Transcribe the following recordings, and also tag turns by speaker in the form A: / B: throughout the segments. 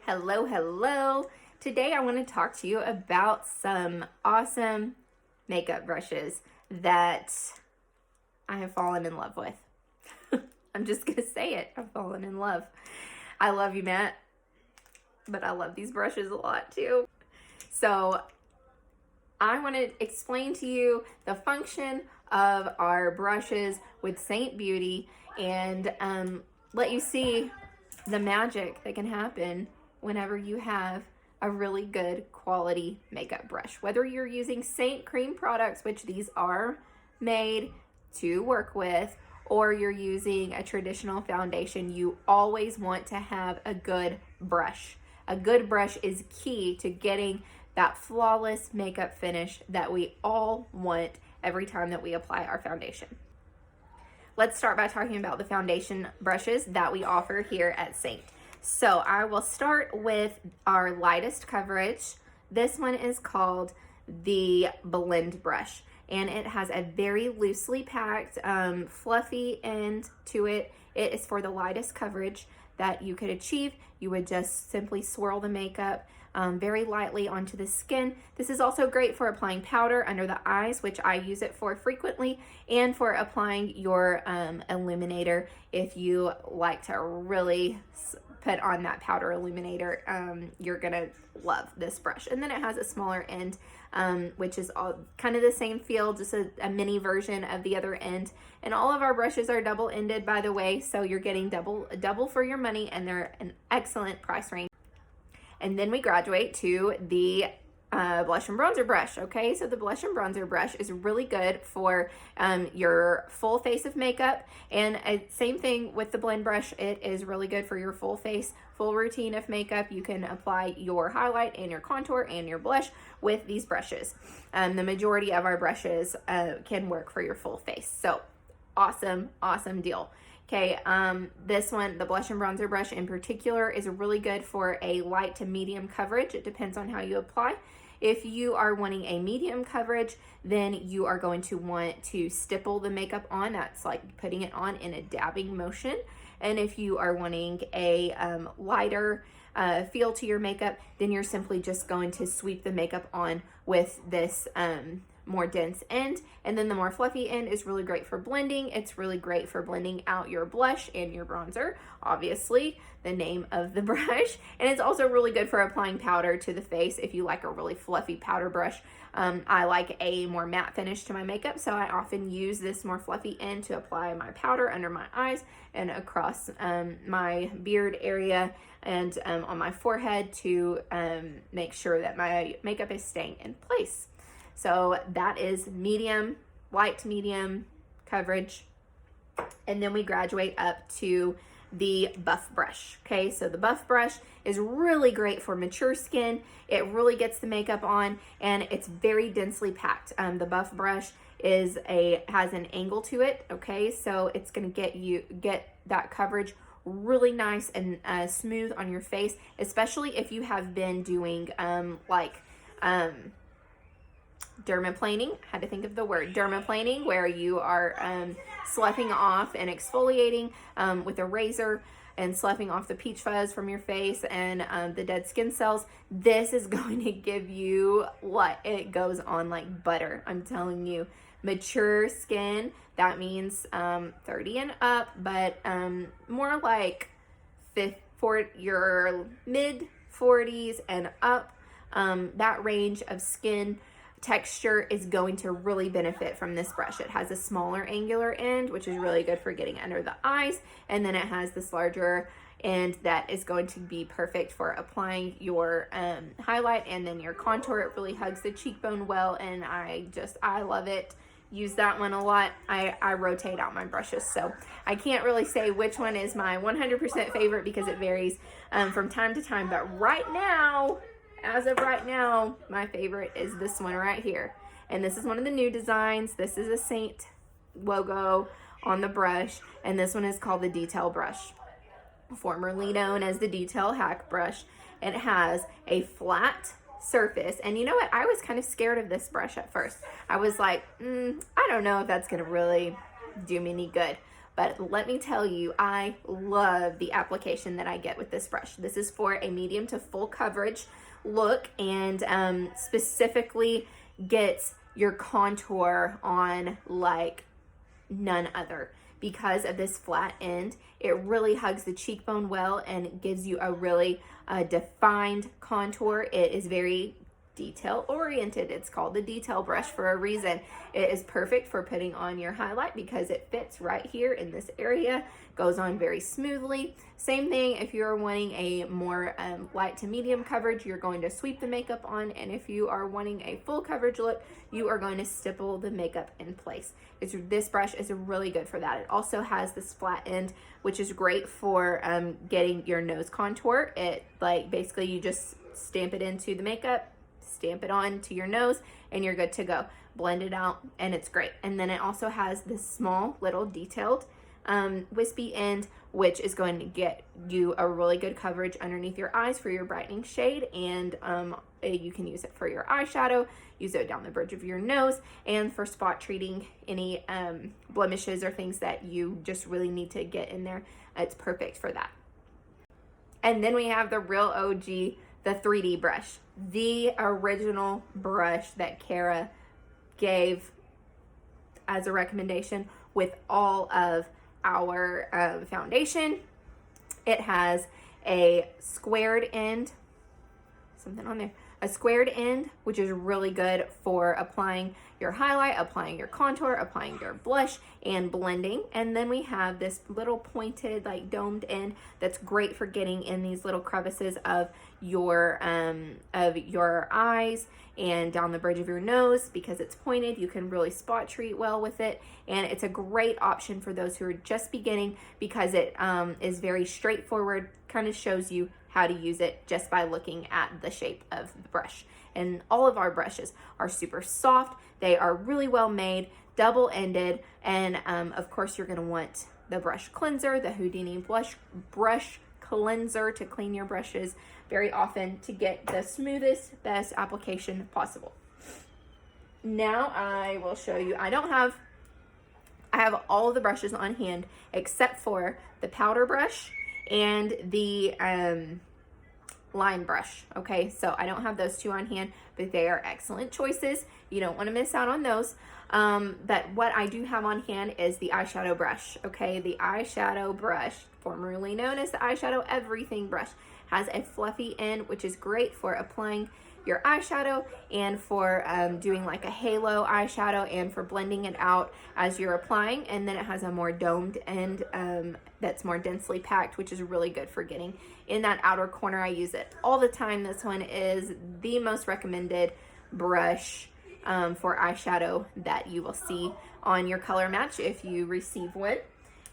A: Hello, hello. Today I want to talk to you about some awesome makeup brushes that I have fallen in love with. I'm just going to say it. I've fallen in love. I love you, Matt, but I love these brushes a lot too. So I want to explain to you the function of our brushes with Saint Beauty and let you see the magic that can happen whenever you have a really good quality makeup brush. Whether you're using Saint cream products, which these are made to work with, or you're using a traditional foundation, you always want to have a good brush. A good brush is key to getting that flawless makeup finish that we all want every time that we apply our foundation. Let's start by talking about the foundation brushes that we offer here at Saint. So I will start with our lightest coverage. This one is called the Blend Brush, and it has a very loosely packed, fluffy end to it. It is for the lightest coverage that you could achieve. You would just simply swirl the makeup very lightly onto the skin. This is also great for applying powder under the eyes, which I use it for frequently, and for applying your illuminator if you like to really put on that powder illuminator. You're gonna love this brush. And then it has a smaller end, which is all kind of the same feel, just a mini version of the other end. And all of our brushes are double-ended, by the way, so you're getting double for your money, and they're an excellent price range. And then we graduate to the blush and bronzer brush. Okay, so the blush and bronzer brush is really good for your full face of makeup, and same thing with the blend brush. It is really good for your full face, full routine of makeup. You can apply your highlight and your contour and your blush with these brushes. The majority of our brushes can work for your full face. So awesome deal. Okay, this one, the blush and bronzer brush in particular, is really good for a light to medium coverage. It depends on how you apply. If you are wanting a medium coverage, then you are going to want to stipple the makeup on. That's like putting it on in a dabbing motion. And if you are wanting a lighter feel to your makeup, then you're simply just going to sweep the makeup on with this more dense end. And then the more fluffy end is really great for blending. It's really great for blending out your blush and your bronzer, obviously the name of the brush. And it's also really good for applying powder to the face if you like a really fluffy powder brush. I like a more matte finish to my makeup, so I often use this more fluffy end to apply my powder under my eyes and across my beard area and on my forehead to make sure that my makeup is staying in place. So that is medium, light to medium coverage. And then we graduate up to the buff brush. Okay, so the buff brush is really great for mature skin. It really gets the makeup on, and it's very densely packed. The buff brush has an angle to it. Okay, so it's gonna get that coverage really nice and smooth on your face, especially if you have been doing dermaplaning. I had to think of the word dermaplaning, where you are sloughing off and exfoliating with a razor and sloughing off the peach fuzz from your face and the dead skin cells. This is going to give you what it goes on like butter. I'm telling you, mature skin, that means 30 and up, but more like for your mid 40s and up, that range of skin texture is going to really benefit from this brush. It has a smaller angular end, which is really good for getting under the eyes, and then it has this larger end that is going to be perfect for applying your highlight and then your contour. It really hugs the cheekbone well, and I love it. Use that one a lot. I rotate out my brushes, so I can't really say which one is my 100% favorite because it varies from time to time, but right now, as of right now, my favorite is this one right here. And this is one of the new designs. This is a Saint logo on the brush, and this one is called the Detail Brush, formerly known as the Detail Hack Brush. It has a flat surface, and you know what? I was kind of scared of this brush at first. I was like, I don't know if that's gonna really do me any good. but let me tell you, I love the application that I get with this brush. This is for a medium to full coverage look, and specifically gets your contour on like none other. Because of this flat end, it really hugs the cheekbone well and gives you a really defined contour. It is very detail oriented. It's called the detail brush for a reason. It is perfect for putting on your highlight because it fits right here in this area, goes on very smoothly. Same thing if you're wanting a more light to medium coverage, you're going to sweep the makeup on, and if you are wanting a full coverage look, you are going to stipple the makeup in place. This brush is really good for that. It also has this flat end, which is great for getting your nose contour. It basically you just stamp it into the makeup, stamp it on to your nose, and you're good to go. Blend it out, and it's great. And then it also has this small little detailed wispy end, which is going to get you a really good coverage underneath your eyes for your brightening shade, and you can use it for your eyeshadow, use it down the bridge of your nose, and for spot treating any blemishes or things that you just really need to get in there. It's perfect for that. And then we have the real OG, the 3D brush, the original brush that Kara gave as a recommendation with all of our foundation. It has a squared end, a squared end, which is really good for applying your highlight, applying your contour, applying your blush, and blending. And then we have this little pointed, like domed end that's great for getting in these little crevices of your eyes and down the bridge of your nose. Because it's pointed, you can really spot treat well with it, and it's a great option for those who are just beginning because it is very straightforward, kind of shows you how to use it just by looking at the shape of the brush. And all of our brushes are super soft. They are really well made, double-ended, and of course you're going to want the brush cleanser, the Houdini brush cleanser, to clean your brushes very often to get the smoothest, best application possible. Now I will show you, I have all of the brushes on hand except for the powder brush and the line brush. Okay, so I don't have those two on hand, but they are excellent choices. You don't want to miss out on those. But what I do have on hand is the eyeshadow brush. Okay, the eyeshadow brush, formerly known as the eyeshadow everything brush, has a fluffy end, which is great for applying your eyeshadow and for doing like a halo eyeshadow and for blending it out as you're applying. And then it has a more domed end that's more densely packed, which is really good for getting in that outer corner. I use it all the time. This one is the most recommended brush for eyeshadow that you will see on your color match if you receive one.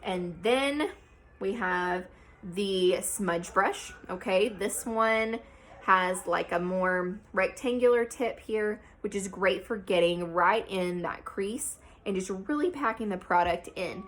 A: And then we have the smudge brush. Okay, this one has like a more rectangular tip here, which is great for getting right in that crease and just really packing the product in.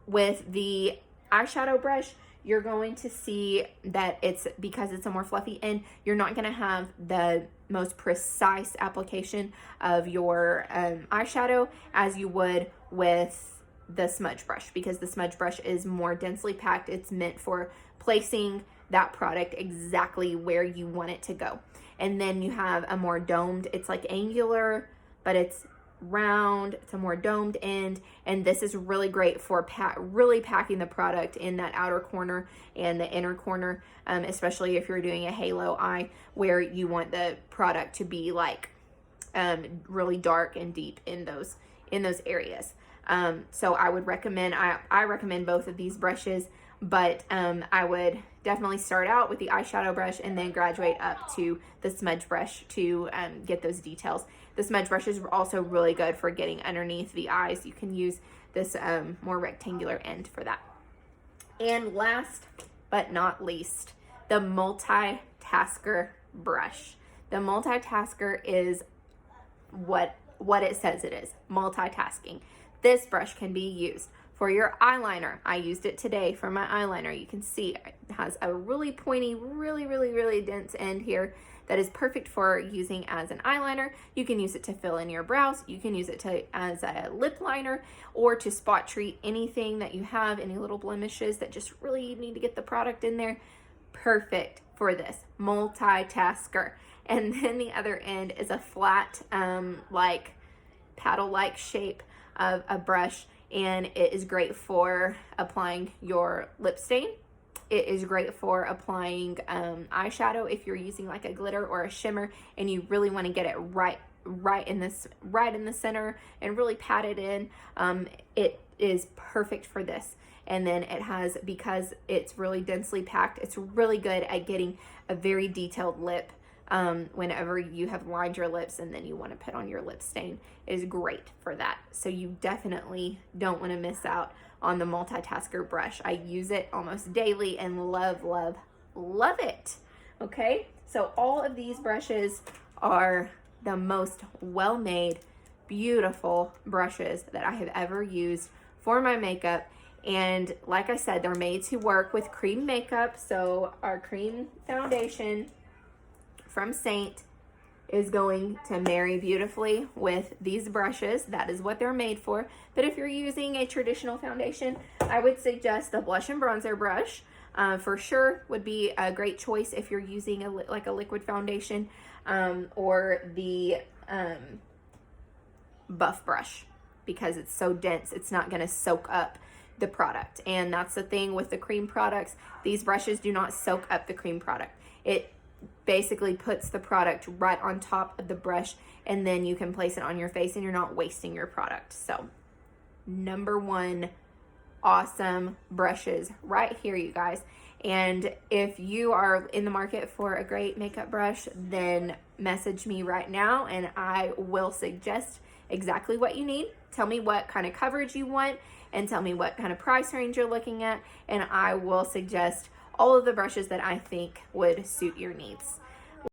A: With the eyeshadow brush, you're going to see that because it's a more fluffy end, you're not going to have the most precise application of your eyeshadow as you would with the smudge brush, because the smudge brush is more densely packed. It's meant for placing that product exactly where you want it to go. And then you have a more domed, it's like angular, but it's round, it's a more domed end, and this is really great for really packing the product in that outer corner and the inner corner, especially if you're doing a halo eye where you want the product to be like really dark and deep in those areas. So I would recommend, I recommend both of these brushes, but I would definitely start out with the eyeshadow brush and then graduate up to the smudge brush to get those details. The smudge brush is also really good for getting underneath the eyes. You can use this more rectangular end for that. And last but not least, the multitasker brush. The multitasker is what it says it is, multitasking. This brush can be used For your eyeliner, I used it today for my eyeliner. You can see it has a really pointy, really dense end here that is perfect for using as an eyeliner. You can use it to fill in your brows. You can use it as a lip liner or to spot treat anything that you have, any little blemishes that just really need to get the product in there. Perfect for this, multitasker. And then the other end is a flat, like paddle-like shape of a brush, and it is great for applying your lip stain. It is great for applying eyeshadow if you're using like a glitter or a shimmer and you really want to get it right in the center and really pat it in. It is perfect for this. And then it has, because it's really densely packed, it's really good at getting a very detailed lip whenever you have lined your lips and then you want to put on your lip stain. It is great for that. So you definitely don't want to miss out on the multitasker brush. I use it almost daily and love it. Okay, so all of these brushes are the most well-made, beautiful brushes that I have ever used for my makeup. And like I said, they're made to work with cream makeup. So our cream foundation from Saint is going to marry beautifully with these brushes. That is what they're made for. But if you're using a traditional foundation, I would suggest the blush and bronzer brush. For sure would be a great choice if you're using like a liquid foundation, or the buff brush, because it's so dense, it's not going to soak up the product. And that's the thing with the cream products. These brushes do not soak up the cream product. It basically puts the product right on top of the brush, and then you can place it on your face and you're not wasting your product. So #1 awesome brushes right here, you guys. And if you are in the market for a great makeup brush, then message me right now and I will suggest exactly what you need. Tell me what kind of coverage you want and tell me what kind of price range you're looking at, and I will suggest all of the brushes that I think would suit your needs.